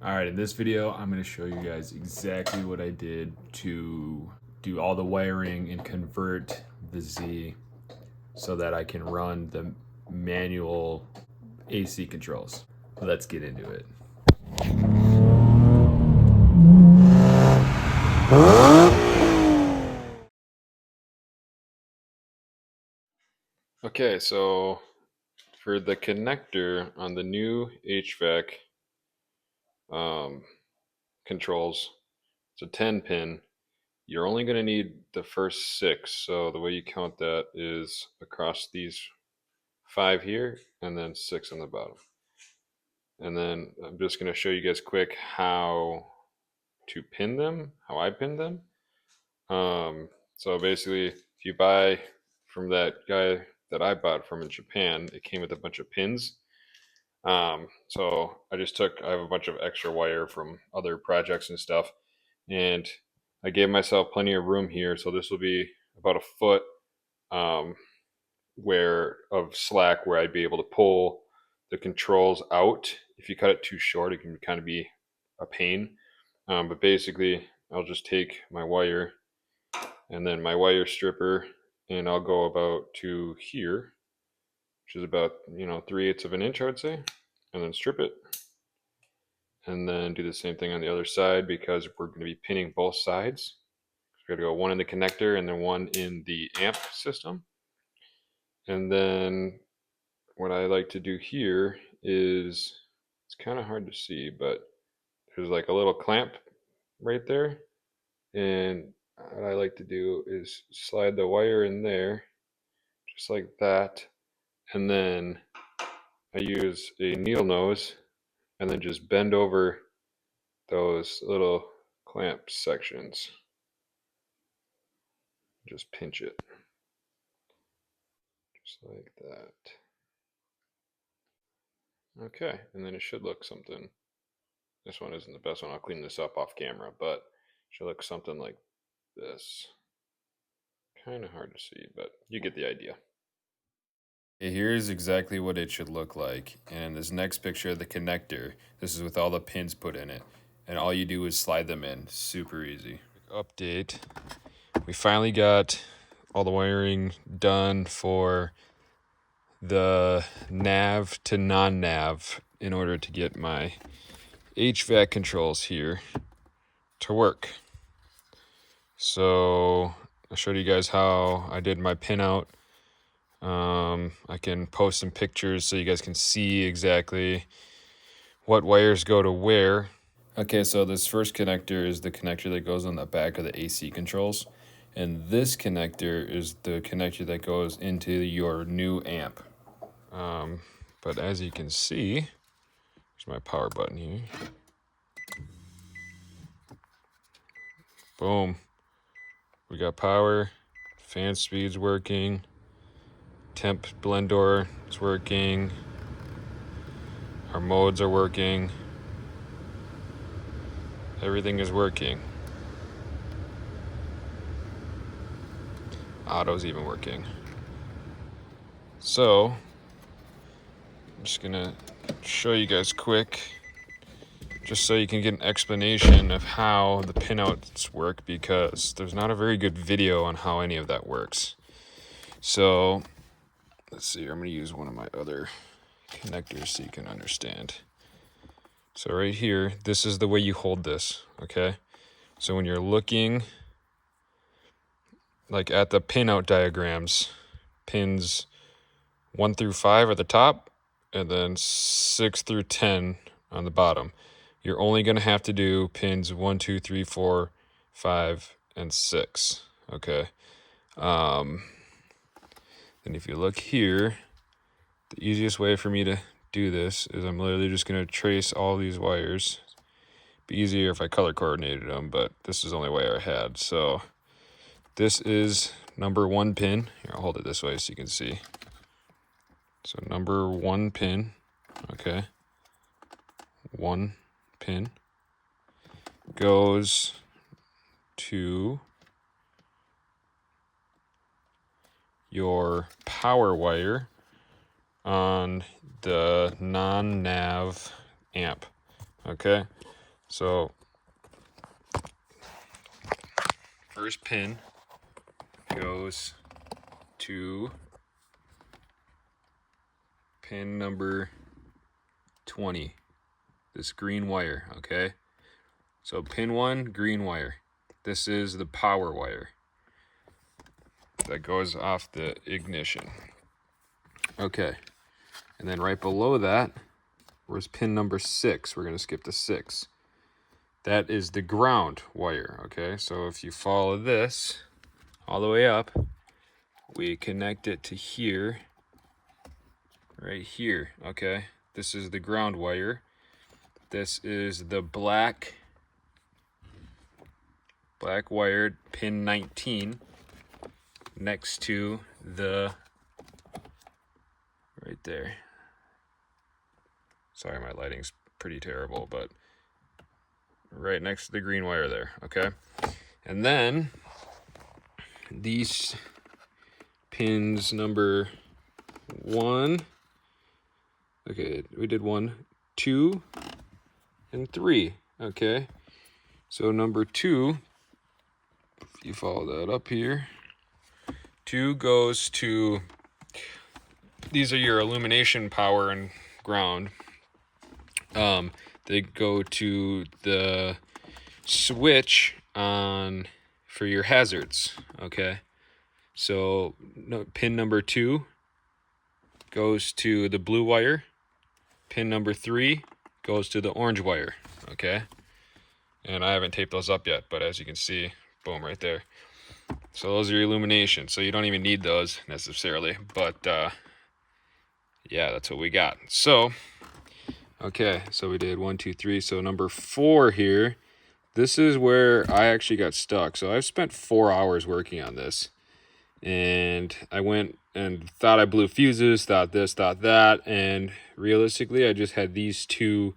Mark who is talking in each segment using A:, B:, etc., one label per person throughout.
A: All right, in this video, I'm going to show you guys exactly what I did to do all the wiring and convert the Z so that I can run the manual AC controls. Let's get into it. Okay, so for the connector on the new HVAC controls, it's a 10 pin. You're only going to need the first 6. So the way you count that is across these 5 here and then 6 on the bottom. And then I'm just going to show you guys quick how to pin them, how I pin them. So basically, if you buy from that guy that I bought from in Japan, it came with a bunch of pins. So I have a bunch of extra wire from other projects and stuff, and I gave myself plenty of room here. So this will be about a foot of slack where I'd be able to pull the controls out. If you cut it too short, it can kind of be a pain. But basically, I'll just take my wire and then my wire stripper, and I'll go about to here, which is about 3/8 of an inch, I would say, and then strip it. And then do the same thing on the other side because we're going to be pinning both sides. So we're going to go one in the connector and then one in the amp system. And then what I like to do here is, it's kind of hard to see, but there's like a little clamp right there. And what I like to do is slide the wire in there, just like that. And then I use a needle nose and then just bend over those little clamp sections. Just pinch it. Just like that. Okay, and then it should look something. This one isn't the best one. I'll clean this up off camera, but it should look something like this. Kind of hard to see, but you get the idea. Here's exactly what it should look like. And this next picture of the connector, this is with all the pins put in it. And all you do is slide them in. Super easy. Update. We finally got all the wiring done for the nav to non-nav in order to get my HVAC controls here to work. So I showed you guys how I did my pinout. I can post some pictures so you guys can see exactly what wires go to where. Okay, so this first connector is the connector that goes on the back of the AC controls. And this connector is the connector that goes into your new amp. But as you can see, there's my power button here. Boom. We got power, fan speed's working, temp blender is working, our modes are working, everything is working. Auto's even working. So, I'm just gonna show you guys quick, just so you can get an explanation of how the pinouts work, because there's not a very good video on how any of that works. So, let's see here, I'm gonna use one of my other connectors so you can understand. So right here, this is the way you hold this, okay? So when you're looking like at the pinout diagrams, pins 1 through 5 at the top, and then 6 through 10 on the bottom. You're only going to have to do pins 1, 2, 3, 4, 5, and 6, okay? And if you look here, the easiest way for me to do this is I'm literally just going to trace all these wires. Be easier if I color coordinated them, but this is the only way I had. So this is number 1 pin. Here, I'll hold it this way so you can see. So number 1 pin, okay, 1 pin goes to your power wire on the non-nav amp, okay? So first pin goes to pin number 20, this green wire, okay? So pin 1, green wire. This is the power wire that goes off the ignition. Okay, and then right below that, where's pin number 6? We're gonna skip to 6. That is the ground wire, okay? So if you follow this all the way up, we connect it to here, right here, okay? This is the ground wire. This is the black wired pin 19 next to the, right there. Sorry, my lighting's pretty terrible, but right next to the green wire there, okay? And then these pins number 1, okay, we did 1, 2, and 3, okay? So number 2, if you follow that up here, 2 goes to, these are your illumination power and ground. They go to the switch on for your hazards, okay? So pin number 2 goes to the blue wire. Pin number 3 goes to the orange wire, okay? And I haven't taped those up yet, but as you can see, boom, right there. So those are your illumination. So you don't even need those necessarily, but yeah, that's what we got. So, okay, so we did 1, 2, 3. So number 4 here, this is where I actually got stuck. So I've spent 4 hours working on this. And I went and thought I blew fuses, thought this, thought that, and realistically I just had these 2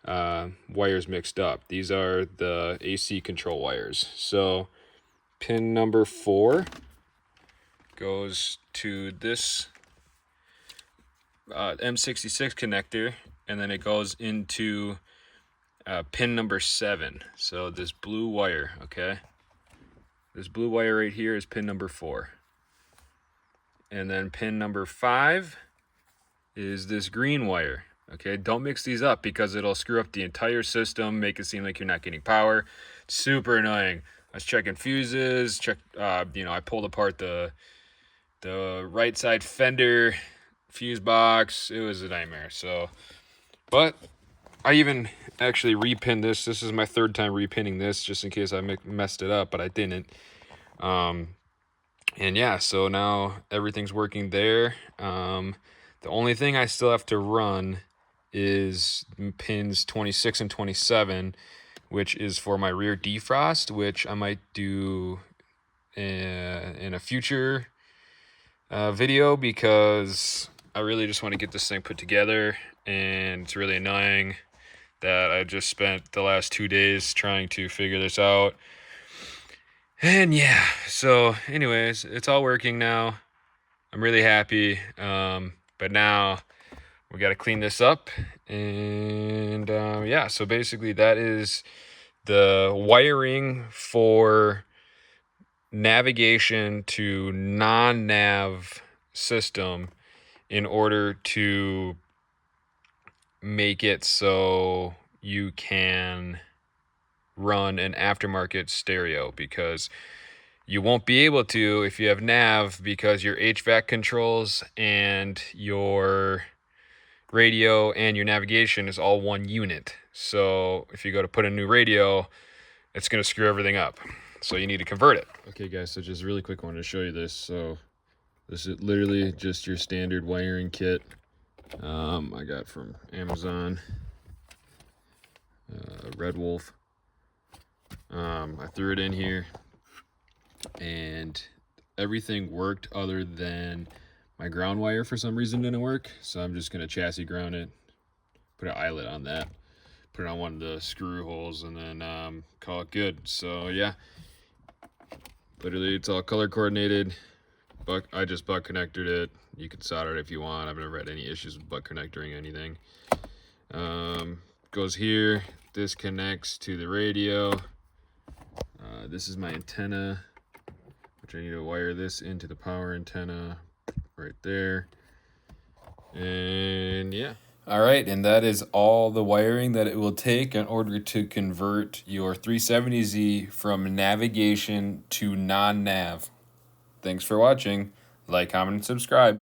A: wires mixed up. These are the AC control wires. So pin number 4 goes to this M66 connector, and then it goes into pin number 7. So this blue wire, okay? This blue wire right here is pin number 4. And then pin number 5 is this green wire. Okay, don't mix these up because it'll screw up the entire system, make it seem like you're not getting power. It's super annoying. I was checking fuses, I pulled apart the right side fender fuse box. It was a nightmare. So, but I even actually repinned this. This is my 3rd time repinning this, just in case I messed it up, but I didn't. And yeah, so now everything's working there. The only thing I still have to run is pins 26 and 27, which is for my rear defrost, which I might do in a future video, because I really just want to get this thing put together, and it's really annoying that I just spent the last 2 days trying to figure this out. And yeah, so anyways, it's all working now. I'm really happy, but now we got to clean this up. And yeah, so basically that is the wiring for navigation to non-nav system in order to make it so you can run an aftermarket stereo, because you won't be able to if you have nav, because your HVAC controls and your radio and your navigation is all one unit. So if you go to put a new radio, it's going to screw everything up. So you need to convert it. Okay guys, so just really quick, I wanted to show you this. So this is literally just your standard wiring kit I got from Amazon, Red Wolf. I threw it in here and everything worked other than my ground wire for some reason didn't work. So I'm just going to chassis ground it, put an eyelet on that, put it on one of the screw holes, and then call it good. So yeah, literally it's all color coordinated. I just butt connected it. You can solder it if you want. I've never had any issues with butt connectoring anything. Goes here. This connects to the radio. This is my antenna, which I need to wire this into the power antenna right there. And yeah. All right, and that is all the wiring that it will take in order to convert your 370Z from navigation to non-nav. Thanks for watching. Like, comment, and subscribe.